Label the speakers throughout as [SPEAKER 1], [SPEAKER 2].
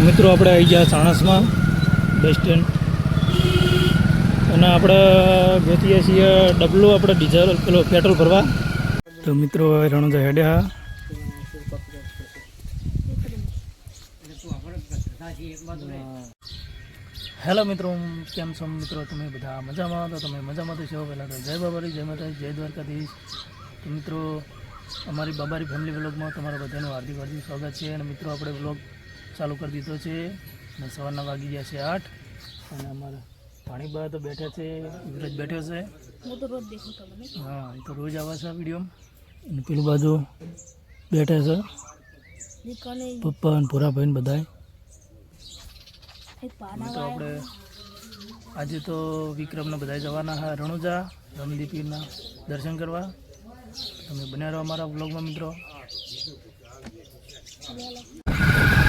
[SPEAKER 1] મિત્રો આપણે આવી ગયા ચાણસમાં બસ સ્ટેન્ડ અને આપણે ગોતીએ છીએ ડબલું આપણે ડીઝલ પેલો પેટ્રોલ ભરવા. તો મિત્રો રણુજા હેડ્યા. હેલો મિત્રો, કેમ છો મિત્રો? તમે બધા મજામાં? તો તમે મજામાં તો છો. પહેલાં તો જય બાબારી, જય માતાજી, જય દ્વારકાધીશ. તો મિત્રો અમારી બાબારી ફેમિલી વ્લોગમાં તમારા બધાનું હાર્દિક હાર્દિક સ્વાગત છે. અને મિત્રો આપણે વ્લોગ ચાલુ કરી દીધો છે અને સવારના વાગી ગયા છે 8 અને અમારા પાણીબા તો બેઠા છે, યુવરાજ બેઠો છે.
[SPEAKER 2] હું તો રોજ દેખું તમને.
[SPEAKER 1] હા, એ તો રોજ આવે છે વિડીયોમાં. અને પેલું બાજુ બેઠા છે પપ્પા અને ભૂરાભાઈ ને બધા. તો આપણે આજે તો વિક્રમને બધા જવાના હા રણુજા રમદીપીરના દર્શન કરવા. તમે બન્યા રહો અમારા વ્લોગમાં મિત્રો.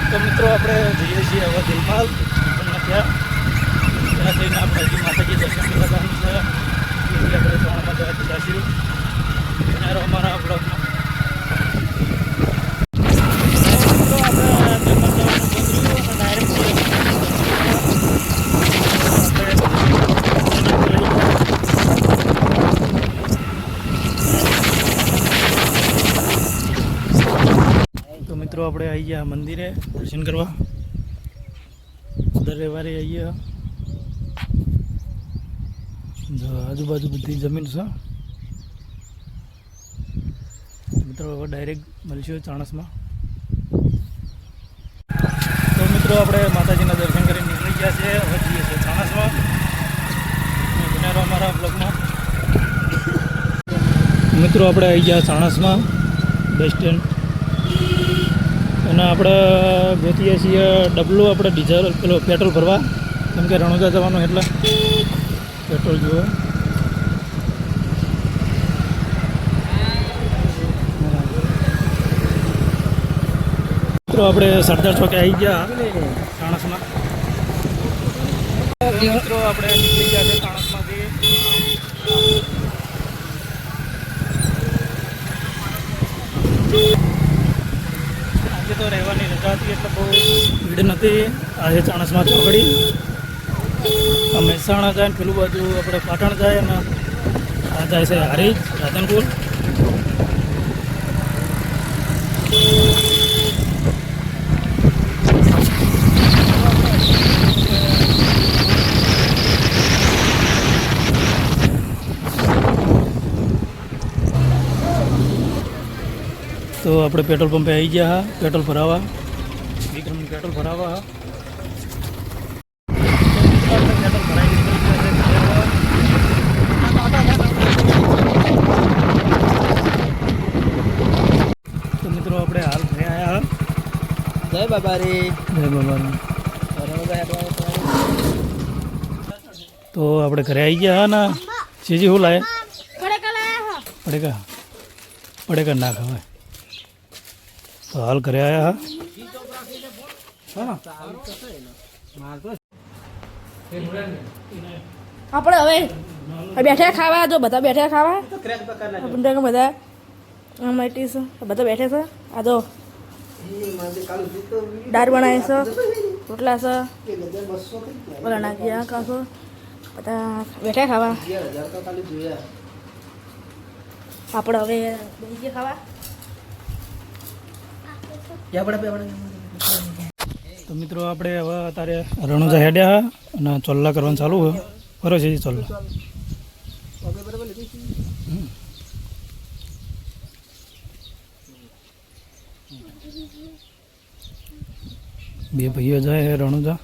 [SPEAKER 1] તો મિત્રો આપણે જઈએ છીએ હવે દિલપાલ ત્યાં જઈને આપણે હજી માતાજી દર્શન કરવા જવાનું છે. આપણે ચોણામાં જવા જઈશું. બન્યા રહો અમારા વ્લોગમાં. મિત્રો આપણે આવી ગયા મંદિરે દર્શન કરવા. દર રવિવારે આવીએ. આજુબાજુ બધી જમીન છે. મિત્રો હવે ડાયરેક્ટ મળીશું ચાણસમાં. તો મિત્રો આપણે માતાજીના દર્શન કરીને નીકળી ગયા છે. હવે જઈએ છીએ ચાણસમાં. બનાવો અમારા બ્લોગમાં. મિત્રો આપણે આવી ગયા ચાણસમાં બસ સ્ટેન્ડ અને આપણે ગોતીએ છીએ ડબલું આપણે ડીઝલ પેલો પેટ્રોલ ભરવા. કેમ કે રણુજા જવાનું એટલે પેટ્રોલ જુઓ. મિત્રો આપણે સરદાર ચોકે આવી ગયા ચાણસમાં. મિત્રો આપણે નીકળી ગયા છે ચાણસમાંથી. તો રહેવાની રજા હતી એટલે બહુ ભીડ નથી. આજે ચાણસમાં ચોકડી મહેસાણા જાય ને પેલું બાજુ આપણે પાટણ જાય અને આ જાય છે હારીજ રાધનપુર. તો આપણે પેટ્રોલ પંપે આવી ગયા હા પેટ્રોલ ભરાવા. વિક્રમનું પેટ્રોલ ભરાવા હા. પેટ્રોલ ભરાઈ નીકળી ગયા. તો મિત્રો આપણે હાલ ઘરે આવ્યા.
[SPEAKER 2] જય બાબારી,
[SPEAKER 1] જય બાબારી. તો આપણે ઘરે આવી ગયા હા. ના સીજી શું લાવે? પડેકા પડેકા ના ખવાય. તો હાલ ઘરે આવ્યા હા.
[SPEAKER 2] આપણે હવે બેઠા ખાવા. જો બધા બેઠા ખાવા બધા માટી છે. બધા બેઠા છે. આ તો દાળ બનાવે છે, રોટલા છે, ઓલા નાખ્યા કાંસો. બધા બેઠા ખાવા. આપણે હવે બેસી ગયા ખાવા. તો મિત્રો આપણે હવે અત્યારે રણુજા હેડ્યા અને ચોલ્લા કરવાનું ચાલુ હોય. બરો છે ચોલ્લા. બે ભાઈઓ જાય રણુજા.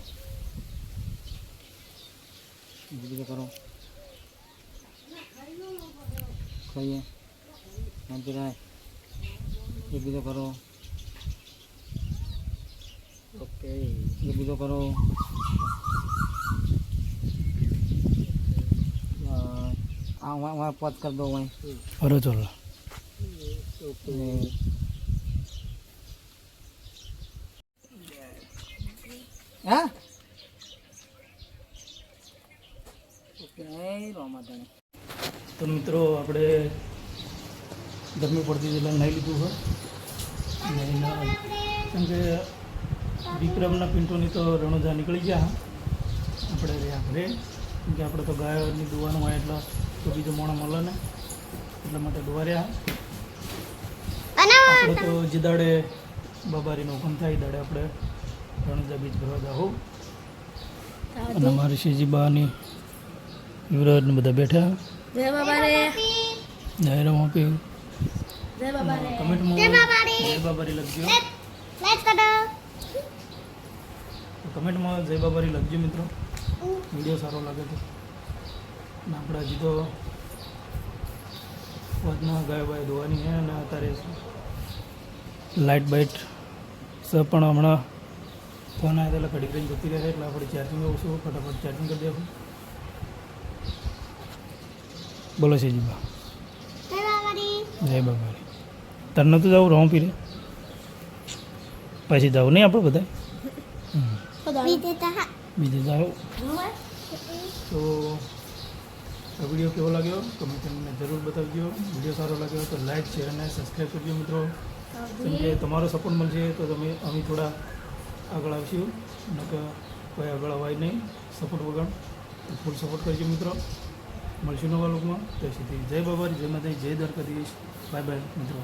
[SPEAKER 2] કરો ખાઈએ એક બીજો કરો. ઓકે ये भी तो करो. वहाँ पॉज कर दो. वहीं करो चलो. हाँ तो मित्रों આપણે ગરમી પડતી એટલે નાહી લીધું હોય. કેમ કે
[SPEAKER 1] વિક્રમના પિન્ટુની તો રણુજા નીકળી ગયા. આપણે રહ્યા ઘરે, કેમ કે આપણે તો ગાયોની દુવાનું હોય એટલે તો બીજો મોણો મળે ને, એટલા માટે દુવા રહ્યા. આપણે તો જે દાડે બાબારીનો હુકમ થાય એ દાડે આપણે રણુજા બીચ ભરવા જાઉં. અને અમારી શેજીબાની યુવરાજ ને બધા બેઠા.
[SPEAKER 2] જય બાબા રે,
[SPEAKER 1] જય રામ આપી
[SPEAKER 2] જય બાબા રે.
[SPEAKER 1] કમેન્ટમાં જય બાબારી લખજો. કમેન્ટમાં જય બાબારી લખજો મિત્રો, વિડીયો સારો લાગે તો. અને આપણે હજી તો વધના ગાય બાય ધોવાની છે. અને અત્યારે લાઇટ બાઇટ પણ હમણાં ફોન આવ્યા એટલે ઘડી કરીને જતી રહે, એટલે આપણે ચાર્જિંગ આવશું, ફટાફટ ચાર્જિંગ કરી દેવું. બોલો શેજીબા જય બાબારી. તાર નહોતું જવું રહું પીરે, પછી જવું નહીં આપણે બધા બીજે જાઓ. તો આ વિડીયો કેવો લાગ્યો કમેન્ટ કરીને જરૂર બતાવજો. વિડીયો સારો લાગ્યો તો લાઈક શેર અને સબસ્ક્રાઈબ કરજો મિત્રો, કેમ કે તમારો સપોર્ટ મળશે તો અમે થોડા આગળ આવશું, નકર કોઈ આગળ અવાય નહીં સપોર્ટ વગર. તો ફૂલ સપોર્ટ કરજો મિત્રો. મળશું નવા લોકમાં. તો સુધી જય બાબારી, જય માતાજી, જય દ્વારકાધીશ. બાય બાય મિત્રો.